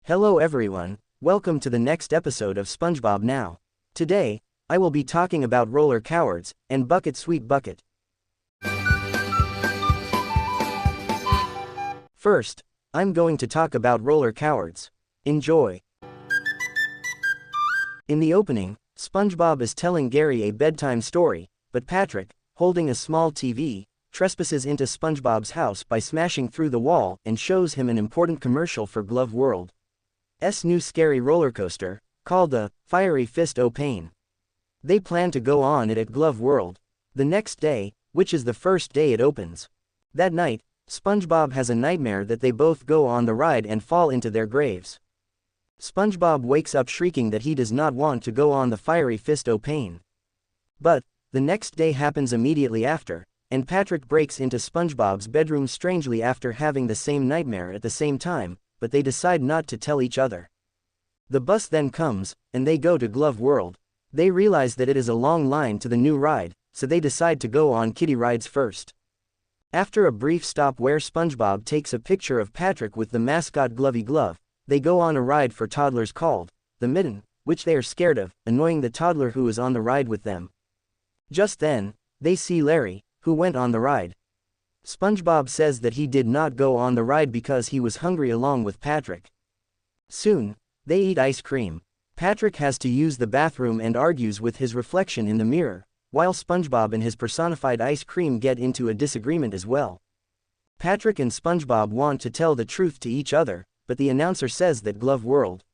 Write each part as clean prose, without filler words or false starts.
Hello everyone, welcome to the next episode of SpongeBob Now. Today, I will be talking about Roller Cowards and Bucket Sweet Bucket. First, I'm going to talk about Roller Cowards. Enjoy. In the opening, SpongeBob is telling Gary a bedtime story, but Patrick, holding a small TV, trespasses into SpongeBob's house by smashing through the wall and shows him an important commercial for Glove World's new scary roller coaster, called the Fiery Fist o' Pain. They plan to go on it at Glove World the next day, which is the first day it opens. That night, SpongeBob has a nightmare that they both go on the ride and fall into their graves. SpongeBob wakes up shrieking that he does not want to go on the Fiery Fist o' Pain. But the next day happens immediately after, and Patrick breaks into SpongeBob's bedroom strangely after having the same nightmare at the same time, but they decide not to tell each other. The bus then comes, and they go to Glove World. They realize that it is a long line to the new ride, so they decide to go on kiddie rides first. After a brief stop where SpongeBob takes a picture of Patrick with the mascot Glovey Glove, they go on a ride for toddlers called the Mitten, which they are scared of, annoying the toddler who is on the ride with them. Just then, they see Larry, who went on the ride. SpongeBob says that he did not go on the ride because he was hungry along with Patrick. Soon, they eat ice cream. Patrick has to use the bathroom and argues with his reflection in the mirror, while SpongeBob and his personified ice cream get into a disagreement as well. Patrick and SpongeBob want to tell the truth to each other, but the announcer says that Glove World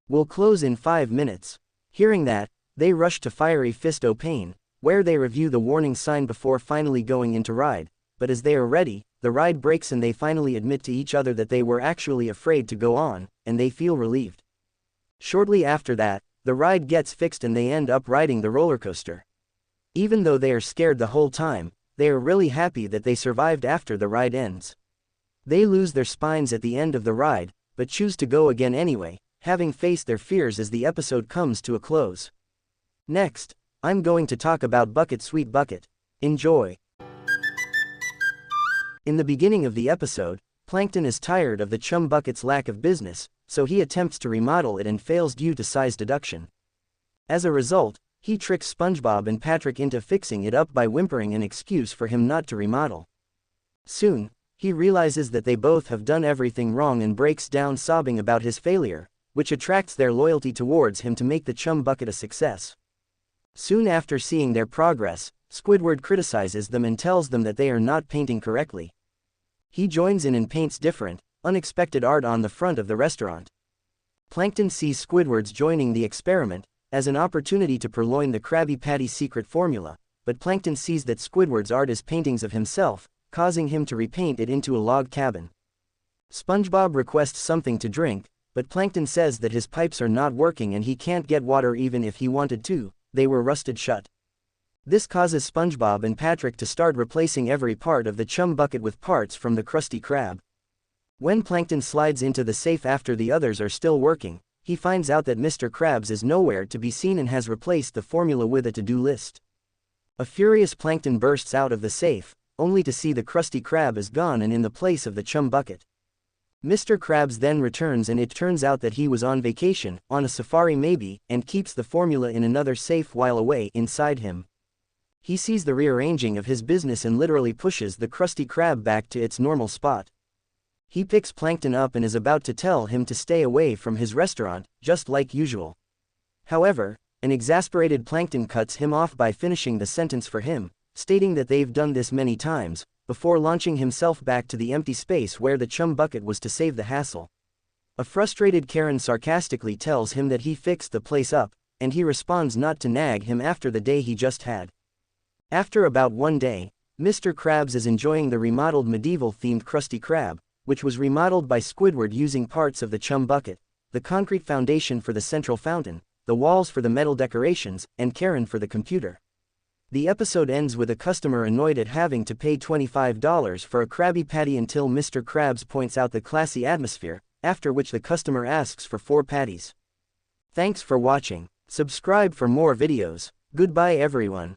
will close in 5 minutes. Hearing that, they rush to Fiery Fist o' Pain, where they review the warning sign before finally going into ride, but as they are ready, the ride breaks and they finally admit to each other that they were actually afraid to go on, and they feel relieved. Shortly after that, the ride gets fixed and they end up riding the roller coaster. Even though they are scared the whole time, they are really happy that they survived after the ride ends. They lose their spines at the end of the ride, but choose to go again anyway, having faced their fears as the episode comes to a close. Next, I'm going to talk about Bucket Sweet Bucket. Enjoy. In the beginning of the episode, Plankton is tired of the Chum Bucket's lack of business, so he attempts to remodel it and fails due to size deduction. As a result, he tricks SpongeBob and Patrick into fixing it up by whimpering an excuse for him not to remodel. Soon, he realizes that they both have done everything wrong and breaks down sobbing about his failure, which attracts their loyalty towards him to make the Chum Bucket a success. Soon after seeing their progress, Squidward criticizes them and tells them that they are not painting correctly. He joins in and paints different, unexpected art on the front of the restaurant. Plankton sees Squidward's joining the experiment as an opportunity to purloin the Krabby Patty secret formula, but Plankton sees that Squidward's art is paintings of himself, causing him to repaint it into a log cabin. SpongeBob requests something to drink, but Plankton says that his pipes are not working and he can't get water even if he wanted to. They were rusted shut. This causes SpongeBob and Patrick to start replacing every part of the Chum Bucket with parts from the Krusty Krab. When Plankton slides into the safe after the others are still working, he finds out that Mr. Krabs is nowhere to be seen and has replaced the formula with a to-do list. A furious Plankton bursts out of the safe, only to see the Krusty Krab is gone and in the place of the Chum Bucket. Mr. Krabs then returns and it turns out that he was on vacation, on a safari maybe, and keeps the formula in another safe while away inside him. He sees the rearranging of his business and literally pushes the Krusty Krab back to its normal spot. He picks Plankton up and is about to tell him to stay away from his restaurant, just like usual. However, an exasperated Plankton cuts him off by finishing the sentence for him, stating that they've done this many times, before launching himself back to the empty space where the Chum Bucket was to save the hassle. A frustrated Karen sarcastically tells him that he fixed the place up, and he responds not to nag him after the day he just had. After about 1 day, Mr. Krabs is enjoying the remodeled medieval-themed Krusty Krab, which was remodeled by Squidward using parts of the Chum Bucket, the concrete foundation for the central fountain, the walls for the metal decorations, and Karen for the computer. The episode ends with a customer annoyed at having to pay $25 for a Krabby Patty until Mr. Krabs points out the classy atmosphere, after which the customer asks for 4 patties. Thanks for watching. Subscribe for more videos. Goodbye everyone.